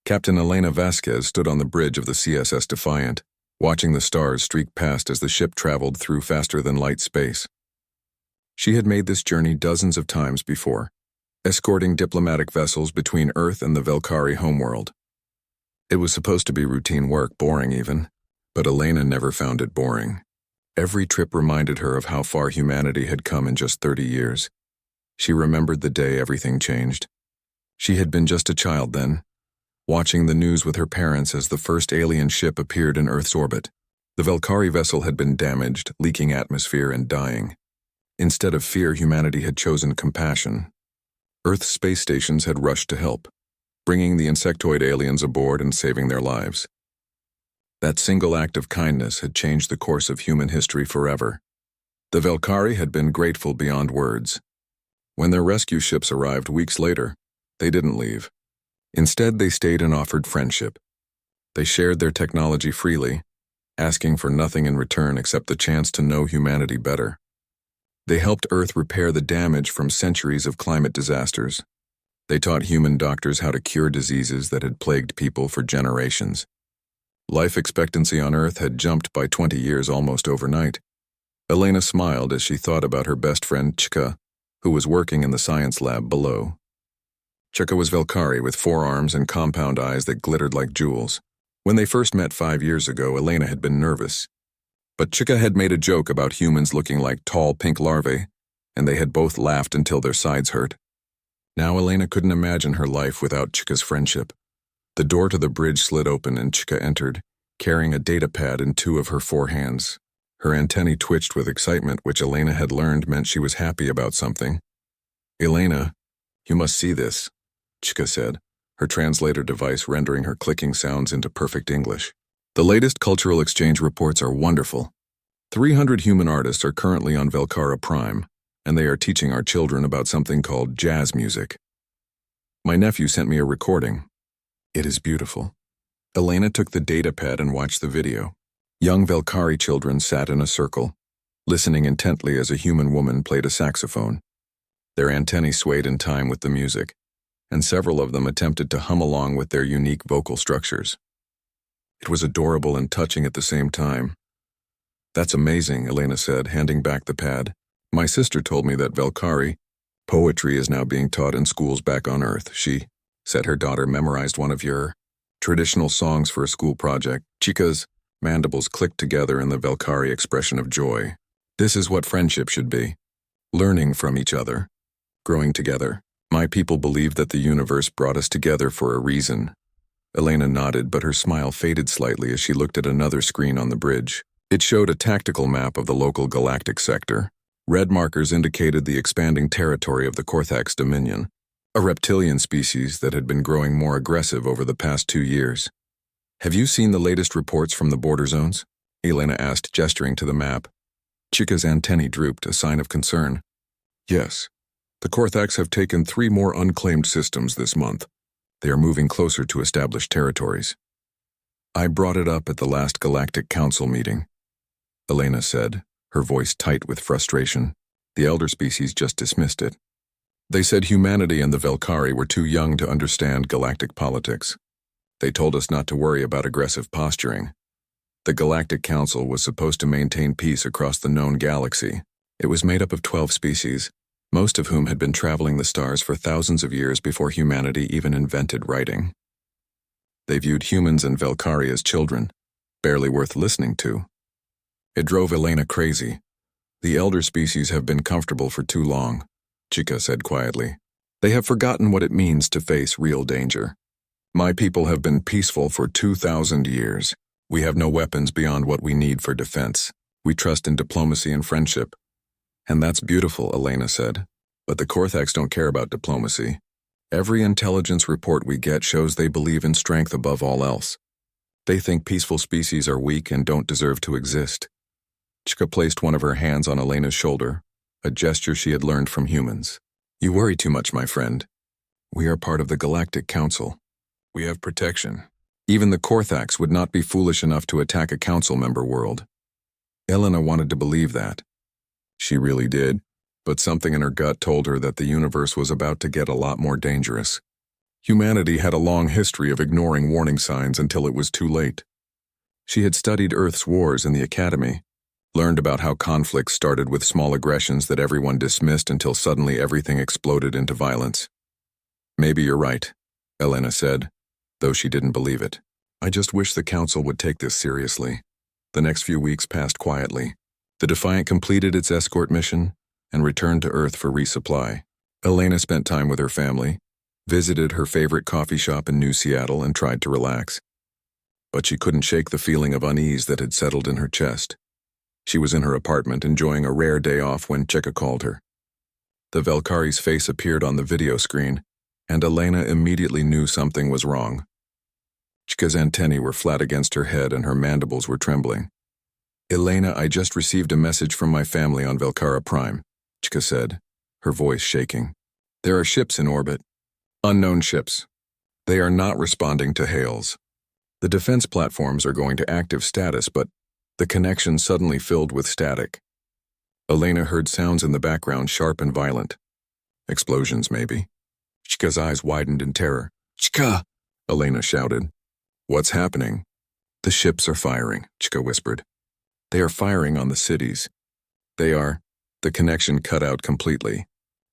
Captain Elena Vasquez stood on the bridge of the CSS Defiant, watching the stars streak past as the ship traveled through faster-than-light space. She had made this journey dozens of times before, escorting diplomatic vessels between Earth and the Velkari homeworld. It was supposed to be routine work, boring even, but Elena never found it boring. Every trip reminded her of how far humanity had come in just 30 years. She remembered the day everything changed. She had been just a child then, watching the news with her parents as the first alien ship appeared in Earth's orbit. The Velkari vessel had been damaged, leaking atmosphere and dying. Instead of fear, humanity had chosen compassion. Earth's space stations had rushed to help, bringing the insectoid aliens aboard and saving their lives. That single act of kindness had changed the course of human history forever. The Velkari had been grateful beyond words. When their rescue ships arrived weeks later, they didn't leave. Instead, they stayed and offered friendship. They shared their technology freely, asking for nothing in return except the chance to know humanity better. They helped Earth repair the damage from centuries of climate disasters. They taught human doctors how to cure diseases that had plagued people for generations. Life expectancy on Earth had jumped by 20 years almost overnight. Elena smiled as she thought about her best friend Chika, who was working in the science lab below. Chika was Velkari with 4 arms and compound eyes that glittered like jewels. When they first met 5 years ago, Elena had been nervous. But Chika had made a joke about humans looking like tall pink larvae, and they had both laughed until their sides hurt. Now Elena couldn't imagine her life without Chika's friendship. The door to the bridge slid open and Chika entered, carrying a data pad in 2 of her 4 hands. Her antennae twitched with excitement, which Elena had learned meant she was happy about something. "Elena, you must see this," Chika said, her translator device rendering her clicking sounds into perfect English. "The latest cultural exchange reports are wonderful. 300 human artists are currently on Velkara Prime, and they are teaching our children about something called jazz music. My nephew sent me a recording. It is beautiful." Elena took the data pad and watched the video. Young Velkari children sat in a circle, listening intently as a human woman played a saxophone. Their antennae swayed in time with the music, and several of them attempted to hum along with their unique vocal structures. It was adorable and touching at the same time. "That's amazing," Elena said, handing back the pad. "My sister told me that Velkari poetry is now being taught in schools back on Earth. She said her daughter memorized one of your traditional songs for a school project." Chika's mandibles clicked together in the Velkari expression of joy. "This is what friendship should be. Learning from each other. Growing together. My people believe that the universe brought us together for a reason." Elena nodded, but her smile faded slightly as she looked at another screen on the bridge. It showed a tactical map of the local galactic sector. Red markers indicated the expanding territory of the Korthax Dominion, a reptilian species that had been growing more aggressive over the past 2 years. "Have you seen the latest reports from the border zones?" Elena asked, gesturing to the map. Chika's antennae drooped, a sign of concern. "Yes. The Korthax have taken 3 more unclaimed systems this month. They are moving closer to established territories. I brought it up at the last Galactic Council meeting," Elena said, her voice tight with frustration. The elder species just dismissed it. "They said humanity and the Velkari were too young to understand galactic politics. They told us not to worry about aggressive posturing. The Galactic Council was supposed to maintain peace across the known galaxy. It was made up of 12 species, most of whom had been traveling the stars for thousands of years before humanity even invented writing. They viewed humans and Velkari as children, barely worth listening to. It drove Elena crazy. The elder species have been comfortable for too long," Chika said quietly. "They have forgotten what it means to face real danger. My people have been peaceful for 2,000 years. We have no weapons beyond what we need for defense. We trust in diplomacy and friendship." "And that's beautiful," Elena said. "But the Korthax don't care about diplomacy. Every intelligence report we get shows they believe in strength above all else. They think peaceful species are weak and don't deserve to exist." Chika placed one of her hands on Elena's shoulder, a gesture she had learned from humans. "You worry too much, my friend. We are part of the Galactic Council. We have protection. Even the Korthax would not be foolish enough to attack a council member world." Elena wanted to believe that. She really did, but something in her gut told her that the universe was about to get a lot more dangerous. Humanity had a long history of ignoring warning signs until it was too late. She had studied Earth's wars in the academy, learned about how conflicts started with small aggressions that everyone dismissed until suddenly everything exploded into violence. Maybe you're right, Elena said, though she didn't believe it. I just wish the Council would take this seriously. The next few weeks passed quietly. The Defiant completed its escort mission and returned to Earth for resupply. Elena spent time with her family, visited her favorite coffee shop in New Seattle, and tried to relax. But she couldn't shake the feeling of unease that had settled in her chest. She was in her apartment enjoying a rare day off when Chika called her. The Valkyri's face appeared on the video screen, and Elena immediately knew something was wrong. Chika's antennae were flat against her head and her mandibles were trembling. Elena, I just received a message from my family on Velkara Prime, Chika said, her voice shaking. There are ships in orbit. Unknown ships. They are not responding to hails. The defense platforms are going to active status, but the connection suddenly filled with static. Elena heard sounds in the background, sharp and violent. Explosions, maybe. Chika's eyes widened in terror. Chika! Elena shouted. What's happening? The ships are firing, Chika whispered. They are firing on the cities. They are. The connection cut out completely.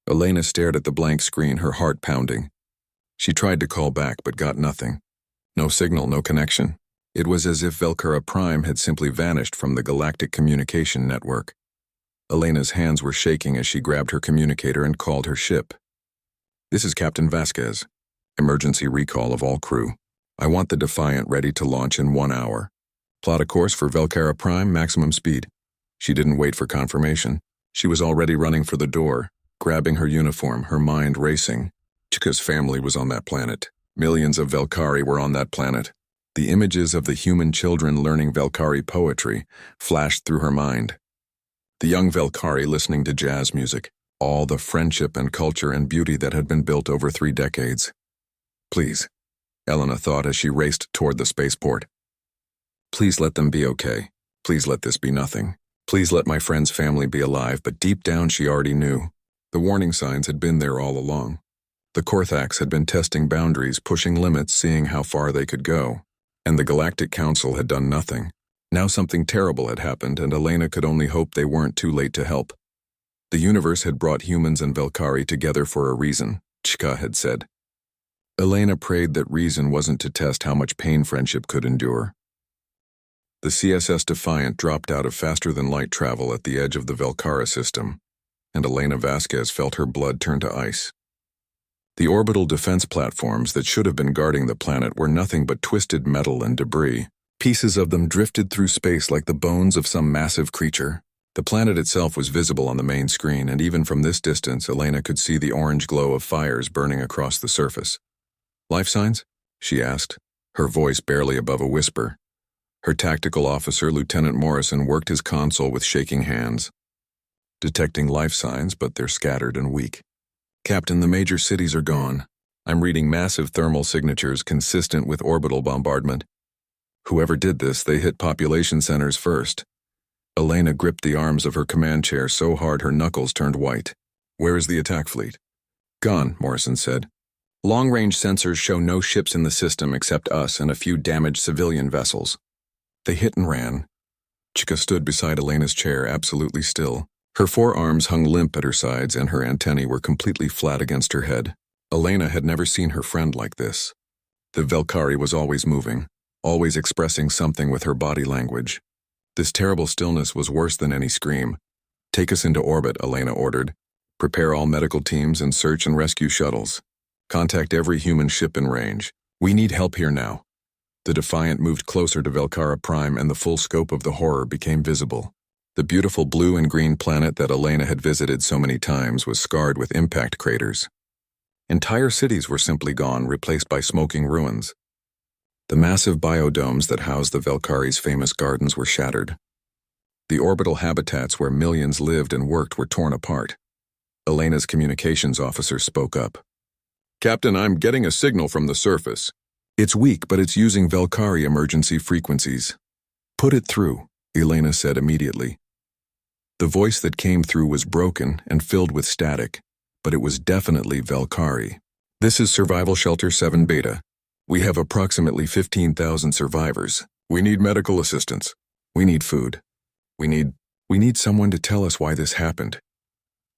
Elena stared at the blank screen, her heart pounding. She tried to call back, but got nothing. No signal, no connection. It was as if Velkara Prime had simply vanished from the galactic communication network. Elena's hands were shaking as she grabbed her communicator and called her ship. This is Captain Vasquez. Emergency recall of all crew. I want the Defiant ready to launch in 1 hour. Plot a course for Velkara Prime, maximum speed. She didn't wait for confirmation. She was already running for the door, grabbing her uniform, her mind racing. Chika's family was on that planet. Millions of Velkari were on that planet. The images of the human children learning Velkari poetry flashed through her mind. The young Velkari listening to jazz music, all the friendship and culture and beauty that had been built over 3 decades. Please, Elena thought as she raced toward the spaceport. Please let them be okay. Please let this be nothing. Please let my friend's family be alive, but deep down she already knew. The warning signs had been there all along. The Korthax had been testing boundaries, pushing limits, seeing how far they could go. And the Galactic Council had done nothing. Now something terrible had happened, and Elena could only hope they weren't too late to help. The universe had brought humans and Velkari together for a reason, Chika had said. Elena prayed that reason wasn't to test how much pain friendship could endure. The CSS Defiant dropped out of faster-than-light travel at the edge of the Velkara system, and Elena Vasquez felt her blood turn to ice. The orbital defense platforms that should have been guarding the planet were nothing but twisted metal and debris. Pieces of them drifted through space like the bones of some massive creature. The planet itself was visible on the main screen, and even from this distance, Elena could see the orange glow of fires burning across the surface. Life signs? She asked, her voice barely above a whisper. Her tactical officer, Lieutenant Morrison, worked his console with shaking hands. Detecting life signs, but they're scattered and weak. Captain, the major cities are gone. I'm reading massive thermal signatures consistent with orbital bombardment. Whoever did this, they hit population centers first. Elena gripped the arms of her command chair so hard her knuckles turned white. Where is the attack fleet? Gone, Morrison said. Long-range sensors show no ships in the system except us and a few damaged civilian vessels. They hit and ran. Chika stood beside Elena's chair, absolutely still. Her forearms hung limp at her sides and her antennae were completely flat against her head. Elena had never seen her friend like this. The Velkari was always moving, always expressing something with her body language. This terrible stillness was worse than any scream. Take us into orbit, Elena ordered. Prepare all medical teams and search and rescue shuttles. Contact every human ship in range. We need help here now. The Defiant moved closer to Velkara Prime and the full scope of the horror became visible. The beautiful blue and green planet that Elena had visited so many times was scarred with impact craters. Entire cities were simply gone, replaced by smoking ruins. The massive biodomes that housed the Velkari's famous gardens were shattered. The orbital habitats where millions lived and worked were torn apart. Elena's communications officer spoke up. Captain, I'm getting a signal from the surface. It's weak, but it's using Velkari emergency frequencies. Put it through, Elena said immediately. The voice that came through was broken and filled with static, but it was definitely Velkari. This is Survival Shelter 7 Beta. We have approximately 15,000 survivors. We need medical assistance. We need food. We need someone to tell us why this happened.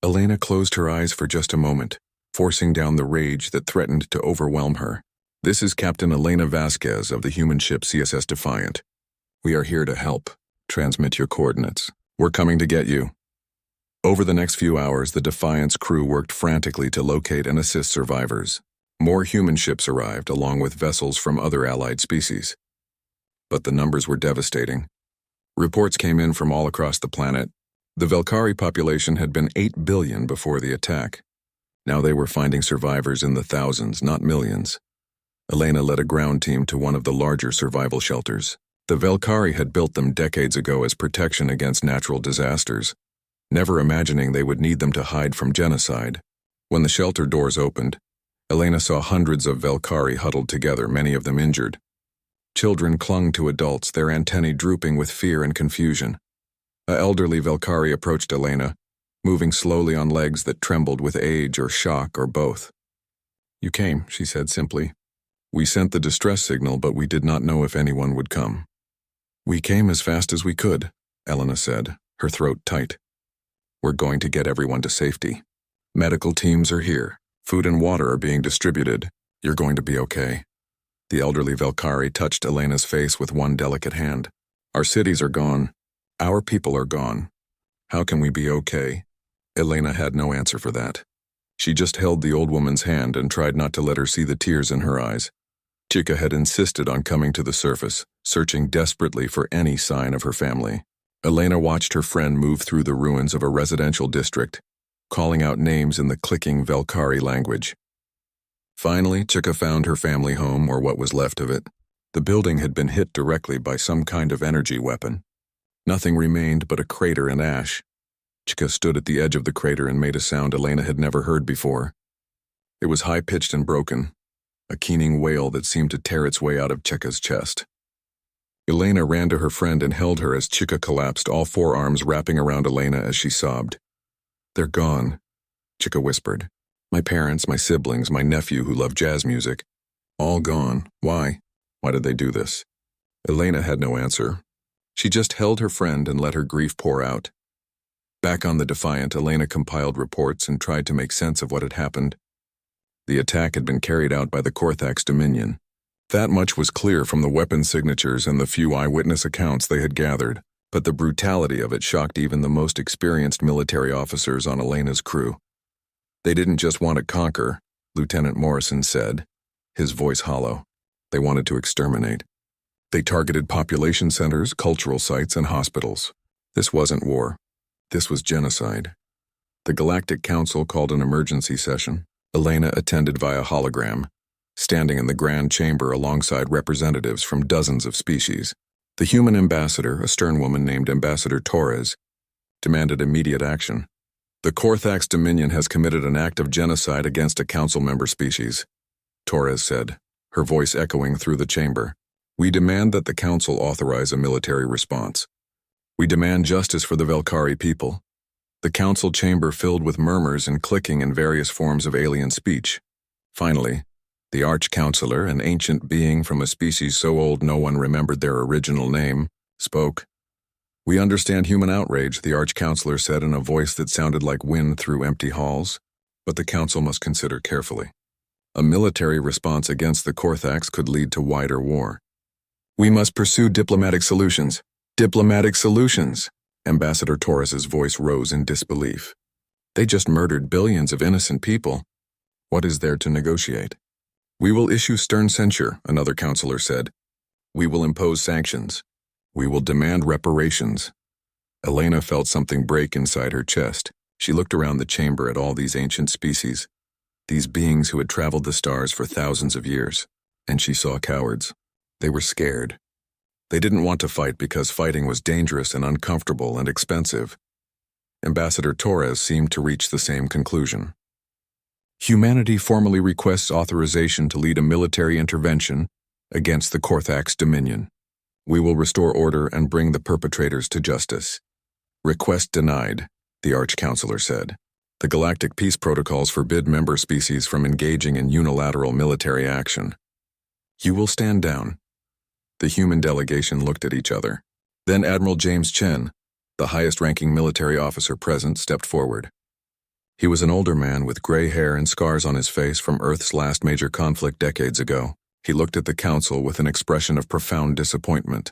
Elena closed her eyes for just a moment, forcing down the rage that threatened to overwhelm her. This is Captain Elena Vasquez of the human ship CSS Defiant. We are here to help. Transmit your coordinates. We're coming to get you. Over the next few hours, the Defiant's crew worked frantically to locate and assist survivors. More human ships arrived, along with vessels from other allied species. But the numbers were devastating. Reports came in from all across the planet. The Velkari population had been 8 billion before the attack. Now they were finding survivors in the thousands, not millions. Elena led a ground team to one of the larger survival shelters. The Velkari had built them decades ago as protection against natural disasters, never imagining they would need them to hide from genocide. When the shelter doors opened, Elena saw hundreds of Velkari huddled together, many of them injured. Children clung to adults, their antennae drooping with fear and confusion. An elderly Velkari approached Elena, moving slowly on legs that trembled with age or shock or both. "You came," she said simply. "We sent the distress signal, but we did not know if anyone would come." "We came as fast as we could," Elena said, her throat tight. "We're going to get everyone to safety. Medical teams are here. Food and water are being distributed. You're going to be okay." The elderly Velkari touched Elena's face with one delicate hand. "Our cities are gone. Our people are gone. How can we be okay?" Elena had no answer for that. She just held the old woman's hand and tried not to let her see the tears in her eyes. Chica had insisted on coming to the surface, searching desperately for any sign of her family. Elena watched her friend move through the ruins of a residential district, calling out names in the clicking Velkari language. Finally, Chica found her family home, or what was left of it. The building had been hit directly by some kind of energy weapon. Nothing remained but a crater and ash. Chica stood at the edge of the crater and made a sound Elena had never heard before. It was high-pitched and broken, a keening wail that seemed to tear its way out of Chica's chest. Elena ran to her friend and held her as Chica collapsed, all four arms wrapping around Elena as she sobbed. "They're gone," Chica whispered. "My parents, my siblings, my nephew who loved jazz music. All gone. Why? Why did they do this?" Elena had no answer. She just held her friend and let her grief pour out. Back on the Defiant, Elena compiled reports and tried to make sense of what had happened. The attack had been carried out by the Korthax Dominion. That much was clear from the weapon signatures and the few eyewitness accounts they had gathered, but the brutality of it shocked even the most experienced military officers on Elena's crew. "They didn't just want to conquer," Lieutenant Morrison said, his voice hollow. "They wanted to exterminate. They targeted population centers, cultural sites, and hospitals. This wasn't war. This was genocide." The Galactic Council called an emergency session. Elena attended via hologram, standing in the Grand Chamber alongside representatives from dozens of species. The human ambassador, a stern woman named Ambassador Torres, demanded immediate action. "The Korthax Dominion has committed an act of genocide against a council member species," Torres said, her voice echoing through the chamber. "We demand that the council authorize a military response. We demand justice for the Velkari people." The council chamber filled with murmurs and clicking in various forms of alien speech. Finally, the Arch-Counselor, an ancient being from a species so old no one remembered their original name, spoke. "We understand human outrage," the Arch-Counselor said in a voice that sounded like wind through empty halls, "but the council must consider carefully. A military response against the Korthax could lead to wider war. We must pursue diplomatic solutions." "Diplomatic solutions!" Ambassador Torres's voice rose in disbelief. "They just murdered billions of innocent people. What is there to negotiate?" "We will issue stern censure," another counselor said. "We will impose sanctions. We will demand reparations." Elena felt something break inside her chest. She looked around the chamber at all these ancient species, these beings who had traveled the stars for thousands of years, and she saw cowards. They were scared. They didn't want to fight because fighting was dangerous and uncomfortable and expensive. Ambassador Torres seemed to reach the same conclusion. "Humanity formally requests authorization to lead a military intervention against the Korthax Dominion. We will restore order and bring the perpetrators to justice." "Request denied," the Arch-Counselor said. The Galactic Peace Protocols forbid member species from engaging in unilateral military action. You will stand down. The human delegation looked at each other. Then Admiral James Chen, the highest-ranking military officer present, stepped forward. He was an older man with gray hair and scars on his face from Earth's last major conflict decades ago. He looked at the council with an expression of profound disappointment.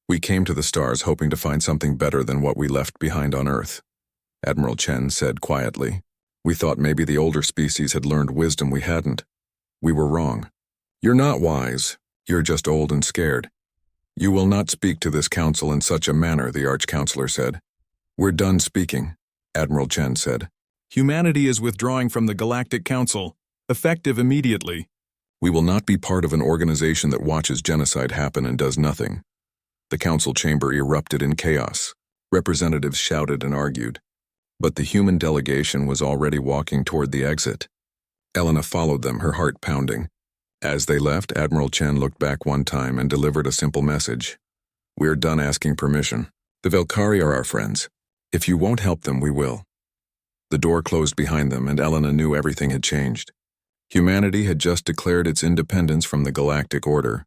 We came to the stars hoping to find something better than what we left behind on Earth, Admiral Chen said quietly. We thought maybe the older species had learned wisdom we hadn't. We were wrong. You're not wise. You're just old and scared. You will not speak to this council in such a manner, the Arch-Counselor said. We're done speaking, Admiral Chen said. Humanity is withdrawing from the Galactic Council, effective immediately. We will not be part of an organization that watches genocide happen and does nothing. The council chamber erupted in chaos. Representatives shouted and argued. But the human delegation was already walking toward the exit. Elena followed them, her heart pounding. As they left, Admiral Chen looked back one time and delivered a simple message. We're done asking permission. The Velkari are our friends. If you won't help them, we will. The door closed behind them, and Elena knew everything had changed. Humanity had just declared its independence from the Galactic Order.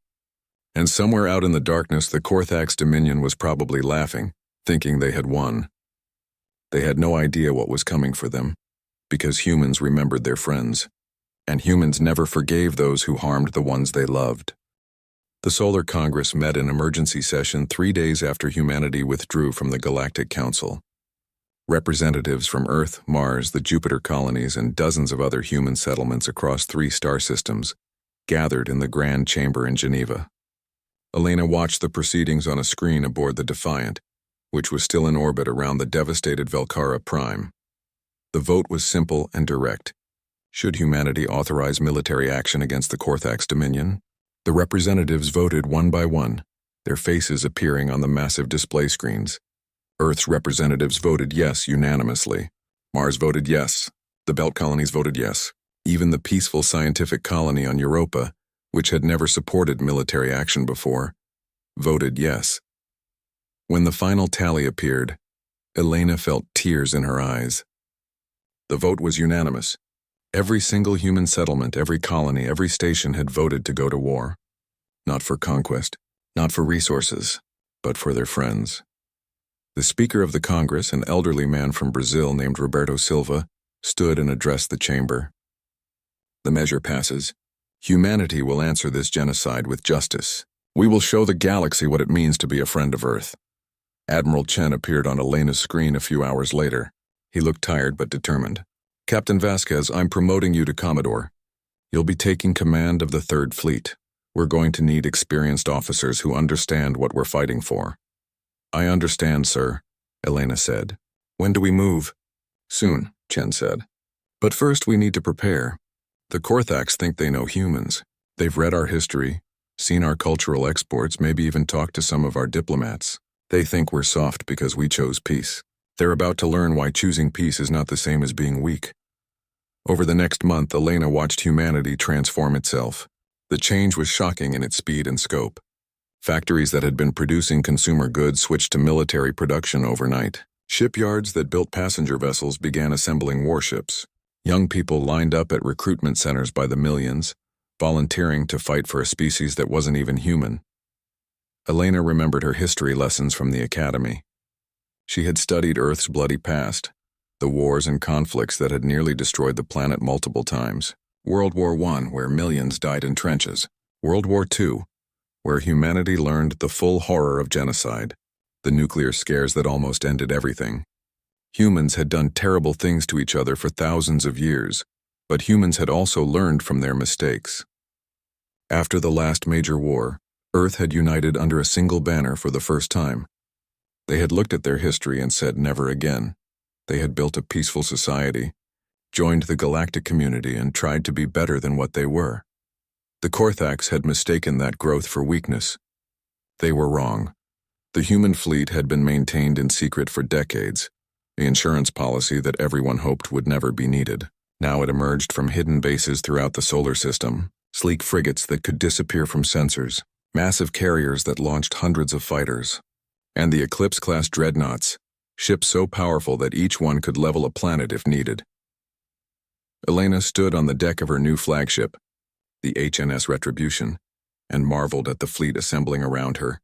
And somewhere out in the darkness, the Korthax Dominion was probably laughing, thinking they had won. They had no idea what was coming for them, because humans remembered their friends, and humans never forgave those who harmed the ones they loved. The Solar Congress met in emergency session 3 days after humanity withdrew from the Galactic Council. Representatives from Earth, Mars, the Jupiter colonies, and dozens of other human settlements across 3 star systems gathered in the Grand Chamber in Geneva. Elena watched the proceedings on a screen aboard the Defiant, which was still in orbit around the devastated Velkara Prime. The vote was simple and direct. Should humanity authorize military action against the Korthax Dominion? The representatives voted one by one, their faces appearing on the massive display screens. Earth's representatives voted yes unanimously. Mars voted yes. The Belt colonies voted yes. Even the peaceful scientific colony on Europa, which had never supported military action before, voted yes. When the final tally appeared, Elena felt tears in her eyes. The vote was unanimous. Every single human settlement, every colony, every station had voted to go to war. Not for conquest, not for resources, but for their friends. The Speaker of the Congress, an elderly man from Brazil named Roberto Silva, stood and addressed the chamber. The measure passes. Humanity will answer this genocide with justice. We will show the galaxy what it means to be a friend of Earth. Admiral Chen appeared on Elena's screen a few hours later. He looked tired but determined. Captain Vasquez, I'm promoting you to Commodore. You'll be taking command of the 3rd Fleet. We're going to need experienced officers who understand what we're fighting for. I understand, sir, Elena said. When do we move? Soon, Chen said. But first we need to prepare. The Korthax think they know humans. They've read our history, seen our cultural exports, maybe even talked to some of our diplomats. They think we're soft because we chose peace. They're about to learn why choosing peace is not the same as being weak. Over the next month, Elena watched humanity transform itself. The change was shocking in its speed and scope. Factories that had been producing consumer goods switched to military production overnight. Shipyards that built passenger vessels began assembling warships. Young people lined up at recruitment centers by the millions, volunteering to fight for a species that wasn't even human. Elena remembered her history lessons from the academy. She had studied Earth's bloody past, the wars and conflicts that had nearly destroyed the planet multiple times. World War I, where millions died in trenches. World War II, where humanity learned the full horror of genocide, the nuclear scares that almost ended everything. Humans had done terrible things to each other for thousands of years, but humans had also learned from their mistakes. After the last major war, Earth had united under a single banner for the first time. They had looked at their history and said never again. They had built a peaceful society, joined the galactic community, and tried to be better than what they were. The Korthax had mistaken that growth for weakness. They were wrong. The human fleet had been maintained in secret for decades, the insurance policy that everyone hoped would never be needed. Now it emerged from hidden bases throughout the solar system, sleek frigates that could disappear from sensors, massive carriers that launched hundreds of fighters, and the Eclipse-class dreadnoughts, ships so powerful that each one could level a planet if needed. Elena stood on the deck of her new flagship, the HNS Retribution, and marveled at the fleet assembling around her.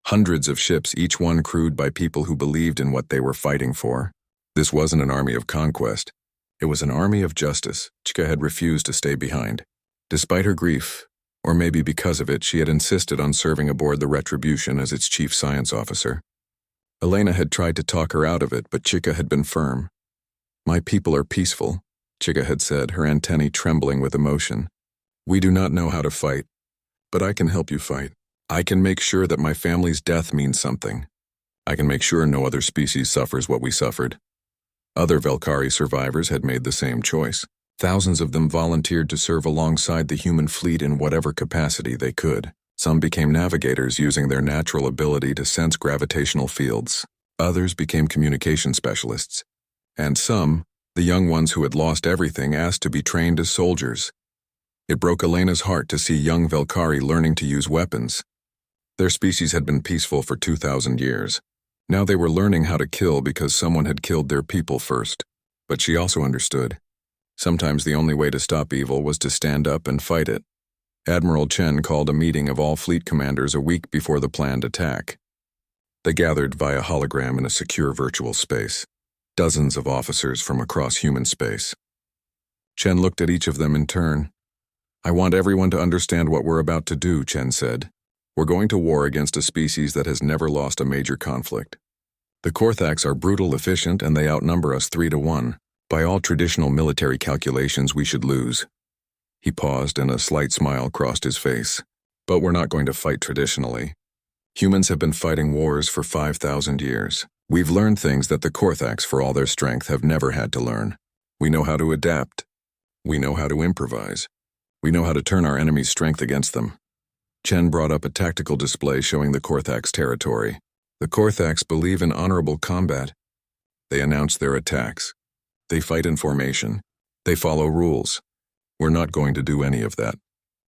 Hundreds of ships, each one crewed by people who believed in what they were fighting for. This wasn't an army of conquest. It was an army of justice. Chika had refused to stay behind. Despite her grief, or maybe because of it, she had insisted on serving aboard the Retribution as its chief science officer. Elena had tried to talk her out of it, but Chika had been firm. "My people are peaceful," Chika had said, her antennae trembling with emotion. "We do not know how to fight, but I can help you fight. I can make sure that my family's death means something. I can make sure no other species suffers what we suffered." Other Velkari survivors had made the same choice. Thousands of them volunteered to serve alongside the human fleet in whatever capacity they could. Some became navigators using their natural ability to sense gravitational fields. Others became communication specialists. And some, the young ones who had lost everything, asked to be trained as soldiers. It broke Elena's heart to see young Velkari learning to use weapons. Their species had been peaceful for 2,000 years. Now they were learning how to kill because someone had killed their people first. But she also understood. Sometimes the only way to stop evil was to stand up and fight it. Admiral Chen called a meeting of all fleet commanders a week before the planned attack. They gathered via hologram in a secure virtual space. Dozens of officers from across human space. Chen looked at each of them in turn. "I want everyone to understand what we're about to do," Chen said. "We're going to war against a species that has never lost a major conflict. The Korthax are brutal, efficient, and they outnumber us 3-1. By all traditional military calculations, we should lose." He paused and a slight smile crossed his face. "But we're not going to fight traditionally. Humans have been fighting wars for 5,000 years. We've learned things that the Korthax, for all their strength, have never had to learn. We know how to adapt. We know how to improvise. We know how to turn our enemy's strength against them." Chen brought up a tactical display showing the Korthax territory. "The Korthax believe in honorable combat. They announce their attacks. They fight in formation. They follow rules. We're not going to do any of that.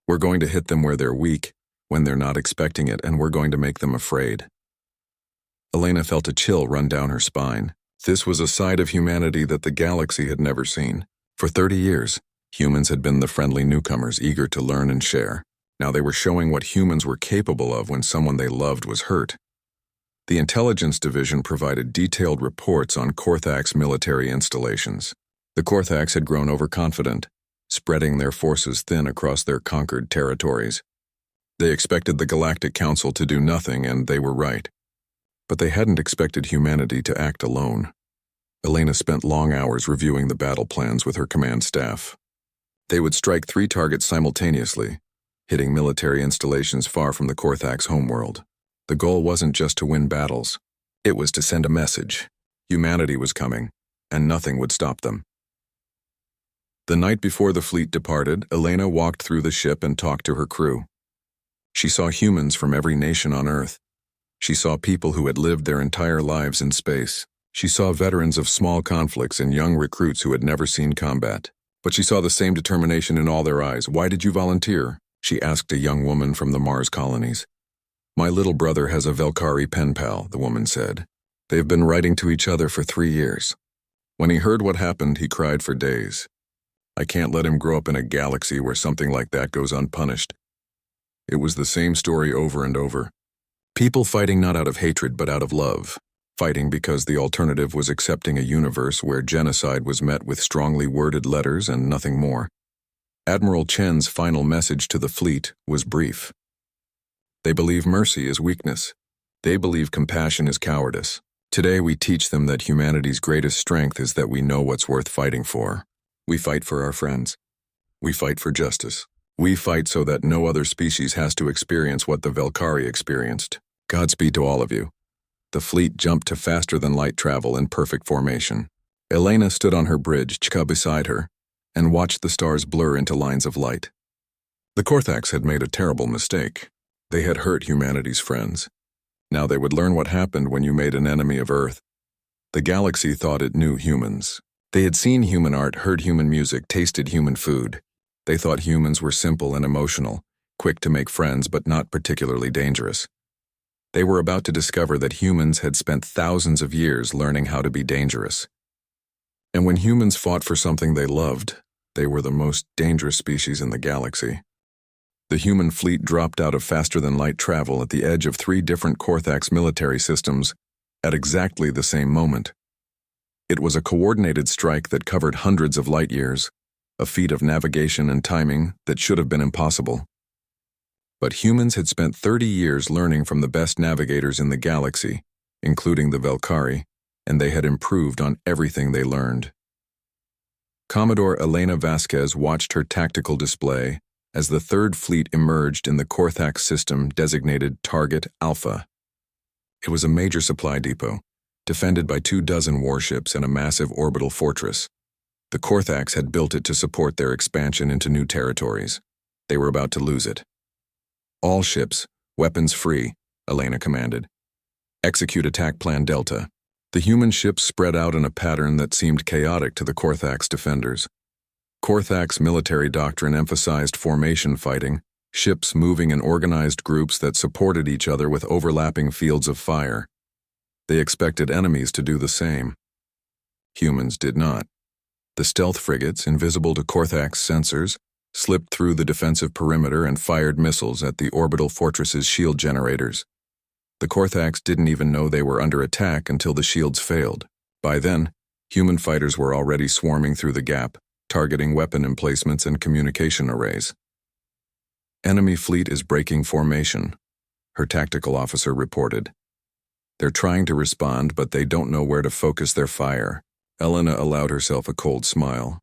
We're going to hit them where they're weak, when they're not expecting it, and we're going to make them afraid." Elena felt a chill run down her spine. This was a side of humanity that the galaxy had never seen. For 30 years, humans had been the friendly newcomers eager to learn and share. Now they were showing what humans were capable of when someone they loved was hurt. The Intelligence Division provided detailed reports on Korthax military installations. The Korthax had grown overconfident, spreading their forces thin across their conquered territories. They expected the Galactic Council to do nothing, and they were right. But they hadn't expected humanity to act alone. Elena spent long hours reviewing the battle plans with her command staff. They would strike 3 targets simultaneously, hitting military installations far from the Korthax homeworld. The goal wasn't just to win battles. It was to send a message. Humanity was coming, and nothing would stop them. The night before the fleet departed, Elena walked through the ship and talked to her crew. She saw humans from every nation on Earth. She saw people who had lived their entire lives in space. She saw veterans of small conflicts and young recruits who had never seen combat. But she saw the same determination in all their eyes. "Why did you volunteer?" she asked a young woman from the Mars colonies. "My little brother has a Velkari pen pal," the woman said. "They've been writing to each other for 3 years. When he heard what happened, he cried for days. I can't let him grow up in a galaxy where something like that goes unpunished." It was the same story over and over. People fighting not out of hatred but out of love. Fighting because the alternative was accepting a universe where genocide was met with strongly worded letters and nothing more. Admiral Chen's final message to the fleet was brief. They believe mercy is weakness. They believe compassion is cowardice. Today we teach them that humanity's greatest strength is that we know what's worth fighting for. We fight for our friends. We fight for justice. We fight so that no other species has to experience what the Velkari experienced. Godspeed to all of you. The fleet jumped to faster-than-light travel in perfect formation. Elena stood on her bridge, Chika beside her, and watched the stars blur into lines of light. The Korthax had made a terrible mistake. They had hurt humanity's friends. Now they would learn what happened when you made an enemy of Earth. The galaxy thought it knew humans. They had seen human art, heard human music, tasted human food. They thought humans were simple and emotional, quick to make friends but not particularly dangerous. They were about to discover that humans had spent thousands of years learning how to be dangerous. And when humans fought for something they loved, they were the most dangerous species in the galaxy. The human fleet dropped out of faster-than-light travel at the edge of 3 different Korthax military systems at exactly the same moment. It was a coordinated strike that covered hundreds of light years, a feat of navigation and timing that should have been impossible. But humans had spent 30 years learning from the best navigators in the galaxy, including the Velkari, and they had improved on everything they learned. Commodore Elena Vasquez watched her tactical display as the Third Fleet emerged in the Korthax system designated Target Alpha. It was a major supply depot, defended by 24 warships and a massive orbital fortress. The Korthax had built it to support their expansion into new territories. They were about to lose it. All ships, weapons free, Elena commanded. Execute Attack Plan Delta. The human ships spread out in a pattern that seemed chaotic to the Korthax defenders. Korthax military doctrine emphasized formation fighting, ships moving in organized groups that supported each other with overlapping fields of fire. They expected enemies to do the same. Humans did not. The stealth frigates, invisible to Korthax sensors, slipped through the defensive perimeter and fired missiles at the orbital fortress's shield generators. The Korthax didn't even know they were under attack until the shields failed. By then, human fighters were already swarming through the gap, targeting weapon emplacements and communication arrays. Enemy fleet is breaking formation, her tactical officer reported. They're trying to respond, but they don't know where to focus their fire. Elena allowed herself a cold smile.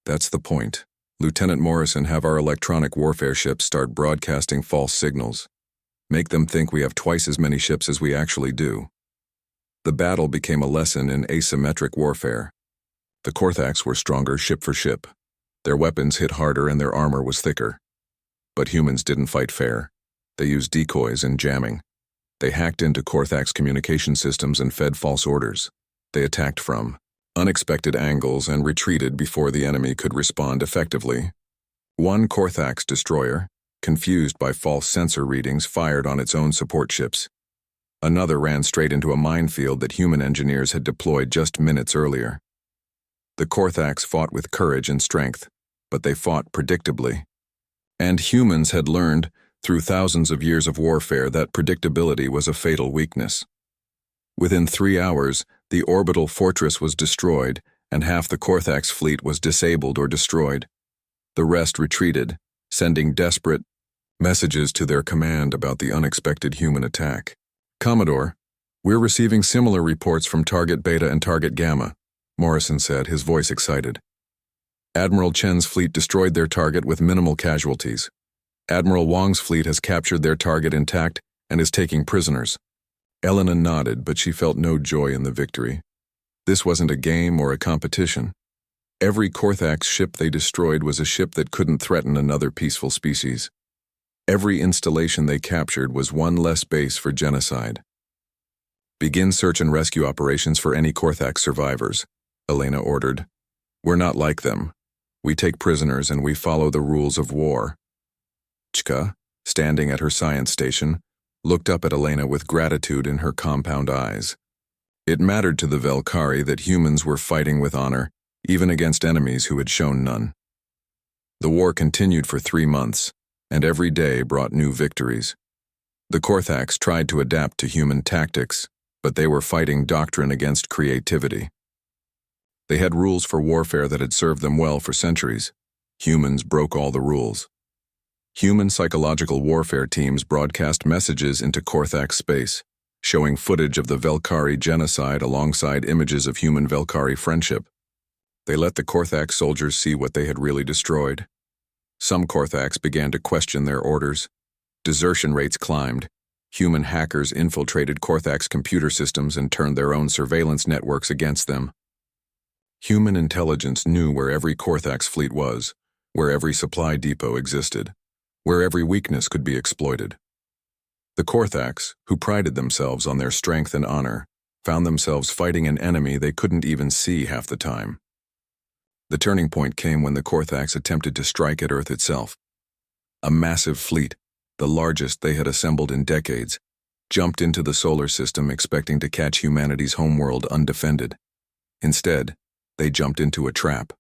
That's the point. Lieutenant Morrison, have our electronic warfare ships start broadcasting false signals. Make them think we have twice as many ships as we actually do. The battle became a lesson in asymmetric warfare. The Korthax were stronger ship for ship. Their weapons hit harder and their armor was thicker. But humans didn't fight fair. They used decoys and jamming. They hacked into Korthax communication systems and fed false orders. They attacked from unexpected angles and retreated before the enemy could respond effectively. One Korthax destroyer, confused by false sensor readings, fired on its own support ships. Another ran straight into a minefield that human engineers had deployed just minutes earlier. The Korthax fought with courage and strength, but they fought predictably. And humans had learned, through thousands of years of warfare, that predictability was a fatal weakness. Within 3 hours, the orbital fortress was destroyed, and half the Korthax fleet was disabled or destroyed. The rest retreated, sending desperate messages to their command about the unexpected human attack. Commodore, we're receiving similar reports from Target Beta and Target Gamma, Morrison said, his voice excited. Admiral Chen's fleet destroyed their target with minimal casualties. Admiral Wang's fleet has captured their target intact and is taking prisoners. Elena nodded, but she felt no joy in the victory. This wasn't a game or a competition. Every Korthax ship they destroyed was a ship that couldn't threaten another peaceful species. Every installation they captured was one less base for genocide. Begin search and rescue operations for any Korthax survivors, Elena ordered. We're not like them. We take prisoners and we follow the rules of war. Chka, standing at her science station, looked up at Elena with gratitude in her compound eyes. It mattered to the Velkari that humans were fighting with honor, even against enemies who had shown none. The war continued for 3 months, and every day brought new victories. The Korthax tried to adapt to human tactics, but they were fighting doctrine against creativity. They had rules for warfare that had served them well for centuries. Humans broke all the rules. Human psychological warfare teams broadcast messages into Korthax space, showing footage of the Velkari genocide alongside images of human Velkari friendship. They let the Korthax soldiers see what they had really destroyed. Some Korthax began to question their orders. Desertion rates climbed. Human hackers infiltrated Korthax computer systems and turned their own surveillance networks against them. Human intelligence knew where every Korthax fleet was, where every supply depot existed, where every weakness could be exploited. The Korthax, who prided themselves on their strength and honor, found themselves fighting an enemy they couldn't even see half the time. The turning point came when the Korthax attempted to strike at Earth itself. A massive fleet, the largest they had assembled in decades, jumped into the solar system expecting to catch humanity's homeworld undefended. Instead, they jumped into a trap.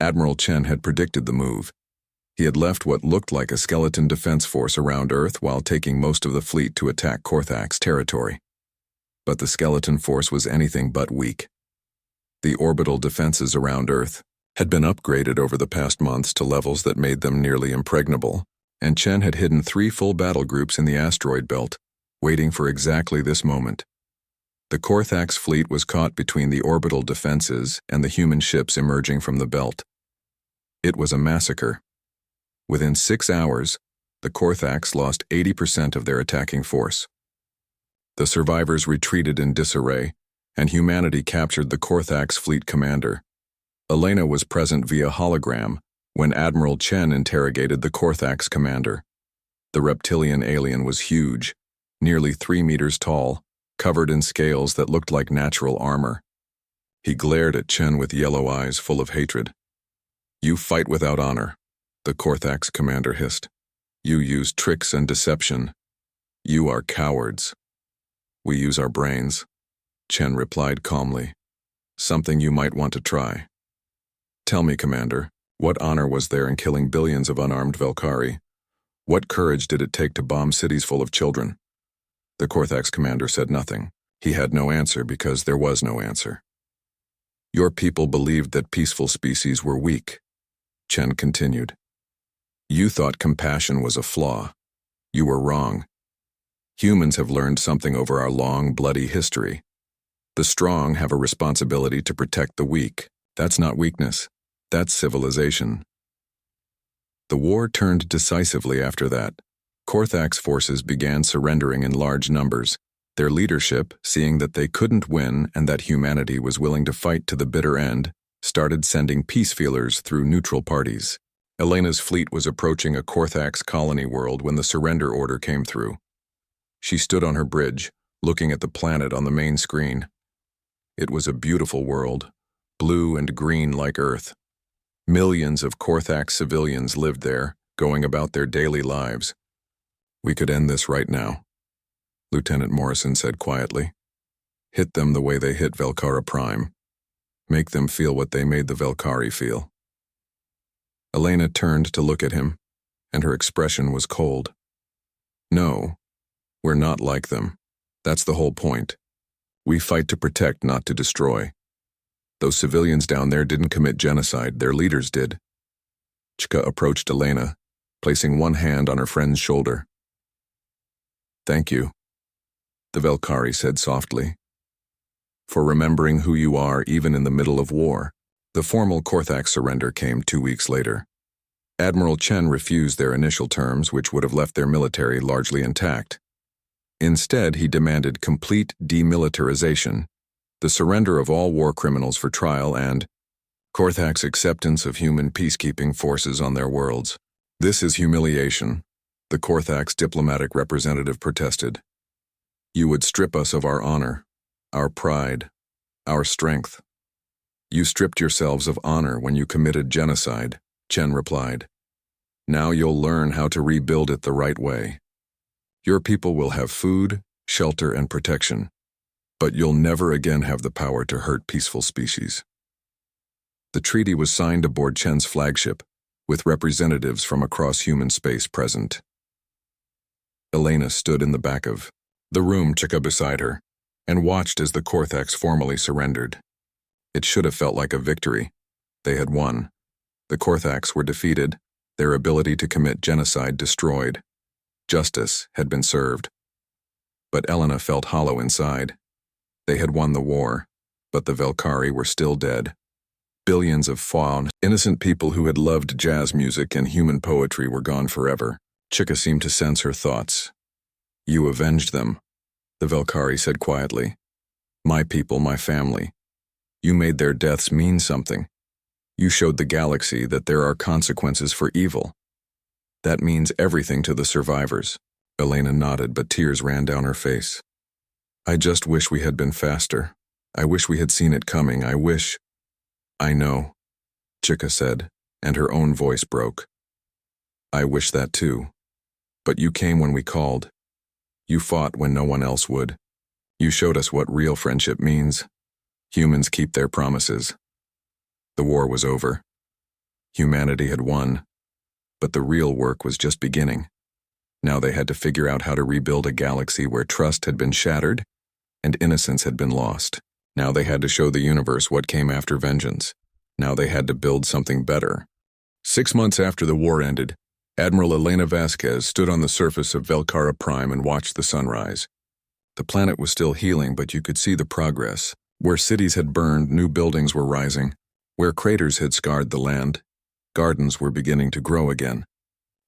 Admiral Chen had predicted the move. He had left what looked like a skeleton defense force around Earth while taking most of the fleet to attack Korthak's territory. But the skeleton force was anything but weak. The orbital defenses around Earth had been upgraded over the past months to levels that made them nearly impregnable, and Chen had hidden 3 full battle groups in the asteroid belt, waiting for exactly this moment. The Korthak's fleet was caught between the orbital defenses and the human ships emerging from the belt. It was a massacre. Within 6 hours, the Korthaks lost 80% of their attacking force. The survivors retreated in disarray, and humanity captured the Korthak's fleet commander. Elena was present via hologram when Admiral Chen interrogated the Korthak's commander. The reptilian alien was huge, nearly 3 meters tall, covered in scales that looked like natural armor. He glared at Chen with yellow eyes full of hatred. "You fight without honor," the Korthak's commander hissed. "You use tricks and deception. You are cowards." "We use our brains," Chen replied calmly. "Something you might want to try." "Tell me, Commander, what honor was there in killing billions of unarmed Velkari? What courage did it take to bomb cities full of children?" The Korthak's commander said nothing. He had no answer because there was no answer. "Your people believed that peaceful species were weak," Chen continued. "You thought compassion was a flaw. You were wrong. Humans have learned something over our long, bloody history. The strong have a responsibility to protect the weak. That's not weakness. That's civilization." The war turned decisively after that. Korthak's forces began surrendering in large numbers. Their leadership, seeing that they couldn't win and that humanity was willing to fight to the bitter end, started sending peace feelers through neutral parties. Elena's fleet was approaching a Korthak's colony world when the surrender order came through. She stood on her bridge, looking at the planet on the main screen. It was a beautiful world, blue and green like Earth. Millions of Korthak civilians lived there, going about their daily lives. "We could end this right now," Lieutenant Morrison said quietly. "Hit them the way they hit Velkara Prime. Make them feel what they made the Velkari feel." Elena turned to look at him, and her expression was cold. "No, we're not like them. That's the whole point. We fight to protect, not to destroy. Those civilians down there didn't commit genocide, their leaders did." Chika approached Elena, placing one hand on her friend's shoulder. "Thank you," the Velkari said softly, "for remembering who you are even in the middle of war." The formal Korthak surrender came 2 weeks later. Admiral Chen refused their initial terms, which would have left their military largely intact. Instead, he demanded complete demilitarization, the surrender of all war criminals for trial, and Korthak's acceptance of human peacekeeping forces on their worlds. "This is humiliation," the Korthak's diplomatic representative protested. "You would strip us of our honor, our pride, our strength." "You stripped yourselves of honor when you committed genocide," Chen replied. "Now you'll learn how to rebuild it the right way. Your people will have food, shelter, and protection, but you'll never again have the power to hurt peaceful species." The treaty was signed aboard Chen's flagship, with representatives from across human space present. Elena stood in the back of the room, Chika beside her, and watched as the Korthaks formally surrendered. It should have felt like a victory. They had won. The Korthaks were defeated, their ability to commit genocide destroyed. Justice had been served. But Elena felt hollow inside. They had won the war, but the Velkari were still dead. Billions of fawn, innocent people who had loved jazz music and human poetry were gone forever. Chika seemed to sense her thoughts. "You avenged them," the Velkari said quietly. "My people, my family. You made their deaths mean something. You showed the galaxy that there are consequences for evil. That means everything to the survivors." Elena nodded, but tears ran down her face. "I just wish we had been faster. I wish we had seen it coming. I wish—" "I know," Chika said, and her own voice broke. "I wish that too. But you came when we called. You fought when no one else would. You showed us what real friendship means. Humans keep their promises. The war was over. Humanity had won. But the real work was just beginning. Now they had to figure out how to rebuild a galaxy where trust had been shattered and innocence had been lost. Now they had to show the universe what came after vengeance. Now they had to build something better. 6 months after the war ended, Admiral Elena Vasquez stood on the surface of Velcara Prime and watched the sunrise. The planet was still healing, but you could see the progress. Where cities had burned, new buildings were rising. Where craters had scarred the land, gardens were beginning to grow again.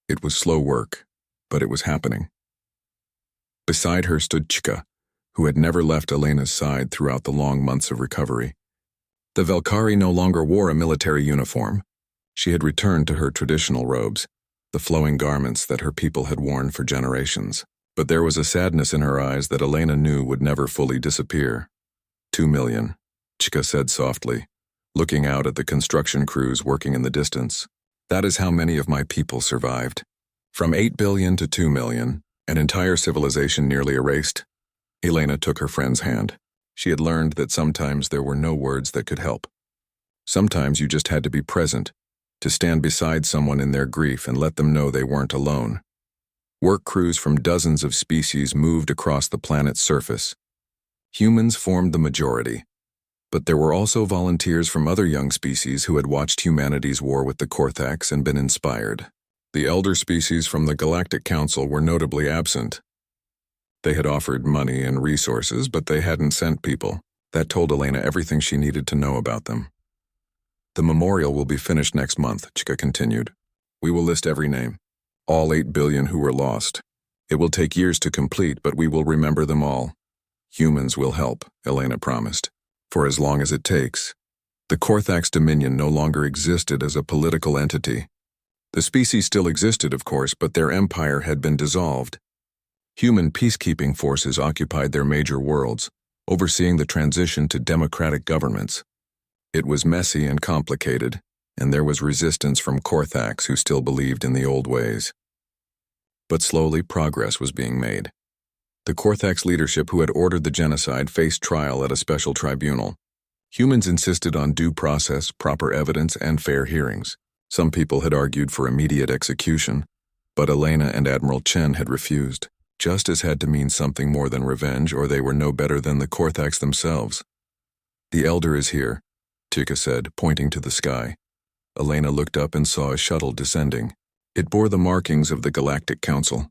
It was slow work, but it was happening. Beside her stood Chika, who had never left Elena's side throughout the long months of recovery. The Velcari no longer wore a military uniform. She had returned to her traditional robes, the flowing garments that her people had worn for generations. But there was a sadness in her eyes that Elena knew would never fully disappear. 2 million, Chika said softly, looking out at the construction crews working in the distance. That is how many of my people survived. From 8 billion to 2 million, an entire civilization nearly erased. Elena took her friend's hand. She had learned that sometimes there were no words that could help. Sometimes you just had to be present, to stand beside someone in their grief and let them know they weren't alone. Work crews from dozens of species moved across the planet's surface. Humans formed the majority, but there were also volunteers from other young species who had watched humanity's war with the Korthax and been inspired. The elder species from the Galactic Council were notably absent. They had offered money and resources, but they hadn't sent people. That told Elena everything she needed to know about them. The memorial will be finished next month, Chika continued. We will list every name, all 8 billion who were lost. It will take years to complete, but we will remember them all. Humans will help, Elena promised, for as long as it takes. The Korthax Dominion no longer existed as a political entity. The species still existed, of course, but their empire had been dissolved. Human peacekeeping forces occupied their major worlds, overseeing the transition to democratic governments. It was messy and complicated, and there was resistance from Korthax who still believed in the old ways. But slowly progress was being made. The Korthax leadership who had ordered the genocide faced trial at a special tribunal. Humans insisted on due process, proper evidence, and fair hearings. Some people had argued for immediate execution, but Elena and Admiral Chen had refused. Justice had to mean something more than revenge, or they were no better than the Korthax themselves. The Elder is here, Chika said, pointing to the sky. Elena looked up and saw a shuttle descending. It bore the markings of the Galactic Council.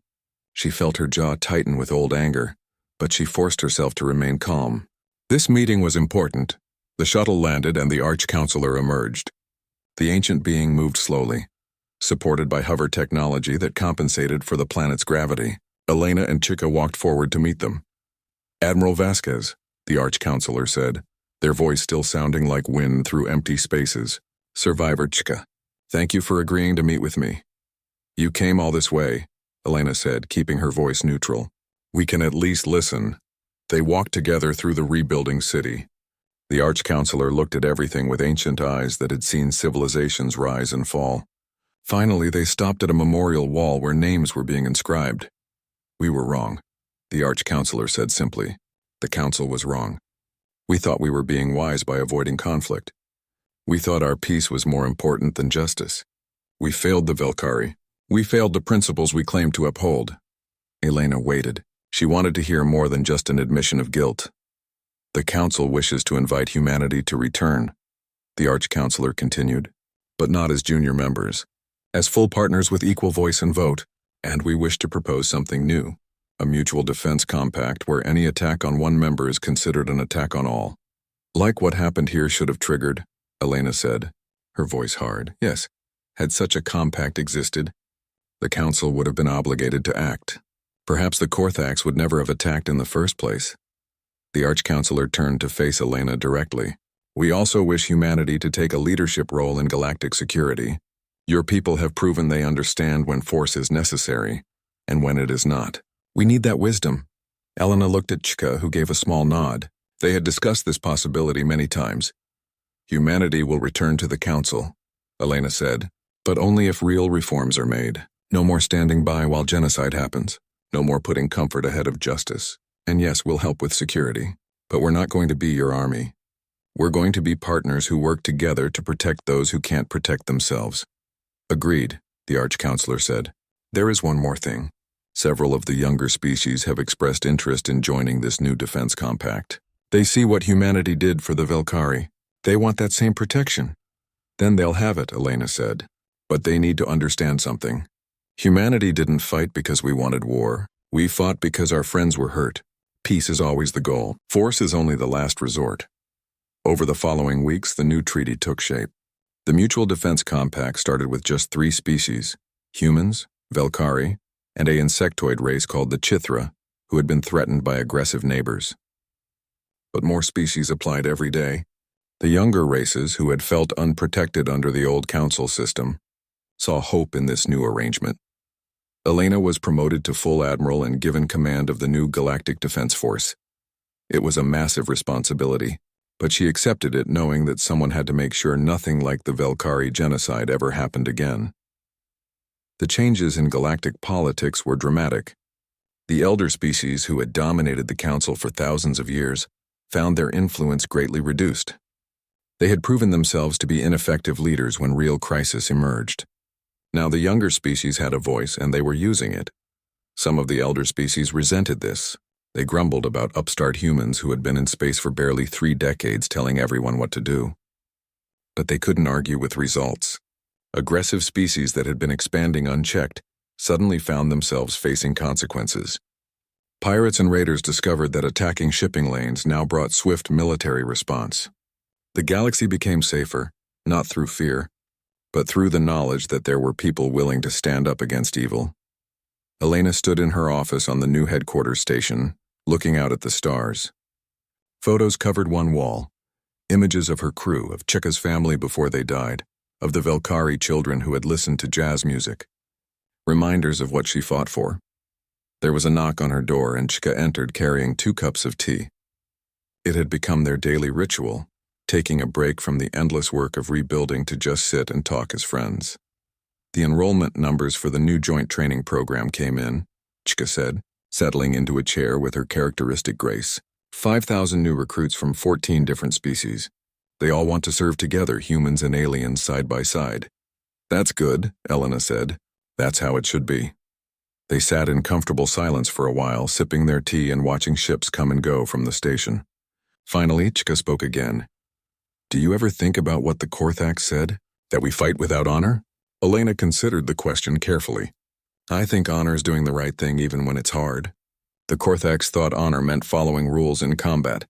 She felt her jaw tighten with old anger, but she forced herself to remain calm. This meeting was important. The shuttle landed and the Arch-Counselor emerged. The ancient being moved slowly, supported by hover technology that compensated for the planet's gravity. Elena and Chika walked forward to meet them. Admiral Vasquez, the Arch-Counselor said, their voice still sounding like wind through empty spaces. Survivor Chika, thank you for agreeing to meet with me. You came all this way, Elena said, keeping her voice neutral. We can at least listen. They walked together through the rebuilding city. The Arch-Counselor looked at everything with ancient eyes that had seen civilizations rise and fall. Finally, they stopped at a memorial wall where names were being inscribed. We were wrong, the Arch-Counselor said simply. The Council was wrong. We thought we were being wise by avoiding conflict. We thought our peace was more important than justice. We failed the Velcari. We failed the principles we claimed to uphold. Elena waited. She wanted to hear more than just an admission of guilt. The Council wishes to invite humanity to return, the Arch-Counselor continued, but not as junior members, as full partners with equal voice and vote, and we wish to propose something new, a mutual defense compact where any attack on one member is considered an attack on all. Like what happened here should have triggered, Elena said, her voice hard. Yes, had such a compact existed, the Council would have been obligated to act. Perhaps the Korthax would never have attacked in the first place. The Arch-Counselor turned to face Elena directly. We also wish humanity to take a leadership role in galactic security. Your people have proven they understand when force is necessary, and when it is not. We need that wisdom. Elena looked at Chika, who gave a small nod. They had discussed this possibility many times. Humanity will return to the Council, Elena said, but only if real reforms are made. No more standing by while genocide happens. No more putting comfort ahead of justice. And yes, we'll help with security, but we're not going to be your army. We're going to be partners who work together to protect those who can't protect themselves. Agreed, the Arch-Counselor said. There is one more thing. Several of the younger species have expressed interest in joining this new defense compact. They see what humanity did for the Velkari. They want that same protection. Then they'll have it, Elena said. But they need to understand something. Humanity didn't fight because we wanted war. We fought because our friends were hurt. Peace is always the goal. Force is only the last resort. Over the following weeks, the new treaty took shape. The Mutual Defense Compact started with just 3 species: humans, Velkari, and an insectoid race called the Chithra, who had been threatened by aggressive neighbors. But more species applied every day. The younger races, who had felt unprotected under the old council system, saw hope in this new arrangement. Elena was promoted to full admiral and given command of the new Galactic Defense Force. It was a massive responsibility, but she accepted it knowing that someone had to make sure nothing like the Velkari genocide ever happened again. The changes in galactic politics were dramatic. The elder species, who had dominated the council for thousands of years, found their influence greatly reduced. They had proven themselves to be ineffective leaders when real crisis emerged. Now the younger species had a voice, and they were using it. Some of the elder species resented this. They grumbled about upstart humans who had been in space for barely 3 decades telling everyone what to do. But they couldn't argue with results. Aggressive species that had been expanding unchecked suddenly found themselves facing consequences. Pirates and raiders discovered that attacking shipping lanes now brought swift military response. The galaxy became safer, not through fear, but through the knowledge that there were people willing to stand up against evil. Elena stood in her office on the new headquarters station, looking out at the stars. Photos covered one wall. Images of her crew, of Chika's family before they died, of the Velkari children who had listened to jazz music. Reminders of what she fought for. There was a knock on her door, and Chika entered carrying 2 cups of tea. It had become their daily ritual, taking a break from the endless work of rebuilding to just sit and talk as friends. The enrollment numbers for the new joint training program came in, Chika said, settling into a chair with her characteristic grace. 5,000 new recruits from 14 different species. They all want to serve together, humans and aliens, side by side. That's good, Elena said. That's how it should be. They sat in comfortable silence for a while, sipping their tea and watching ships come and go from the station. Finally, Chika spoke again. Do you ever think about what the Korthax said? That we fight without honor? Elena considered the question carefully. I think honor is doing the right thing even when it's hard. The Korthax thought honor meant following rules in combat,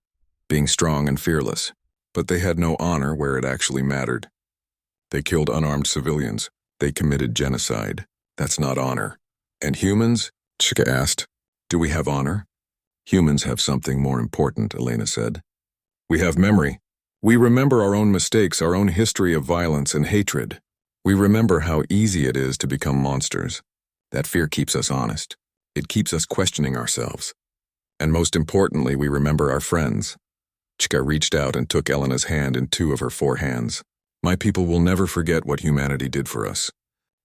being strong and fearless, but they had no honor where it actually mattered. They killed unarmed civilians. They committed genocide. That's not honor. And humans? Chika asked. Do we have honor? Humans have something more important, Elena said. We have memory. We remember our own mistakes, our own history of violence and hatred. We remember how easy it is to become monsters. That fear keeps us honest. It keeps us questioning ourselves. And most importantly, we remember our friends. Chika reached out and took Elena's hand in 2 of her 4 hands. My people will never forget what humanity did for us.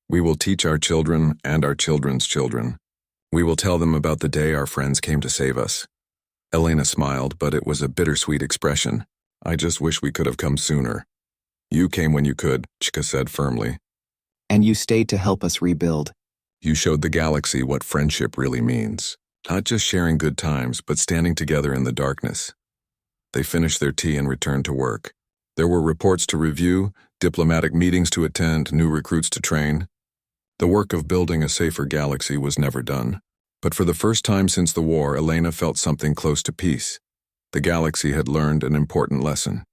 We will teach our children and our children's children. We will tell them about the day our friends came to save us. Elena smiled, but it was a bittersweet expression. I just wish we could have come sooner. You came when you could, Chika said firmly. And you stayed to help us rebuild. You showed the galaxy what friendship really means. Not just sharing good times, but standing together in the darkness. They finished their tea and returned to work. There were reports to review, diplomatic meetings to attend, new recruits to train. The work of building a safer galaxy was never done. But for the first time since the war, Elena felt something close to peace. The galaxy had learned an important lesson.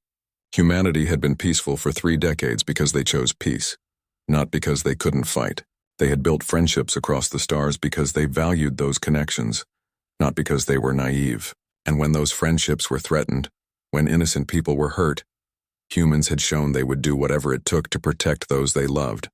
Humanity had been peaceful for 3 decades because they chose peace, not because they couldn't fight. They had built friendships across the stars because they valued those connections, not because they were naive. And when those friendships were threatened, when innocent people were hurt, humans had shown they would do whatever it took to protect those they loved.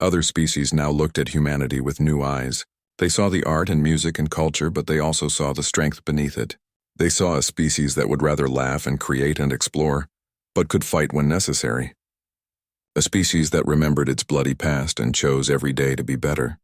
Other species now looked at humanity with new eyes. They saw the art and music and culture, but they also saw the strength beneath it. They saw a species that would rather laugh and create and explore, but could fight when necessary. A species that remembered its bloody past and chose every day to be better.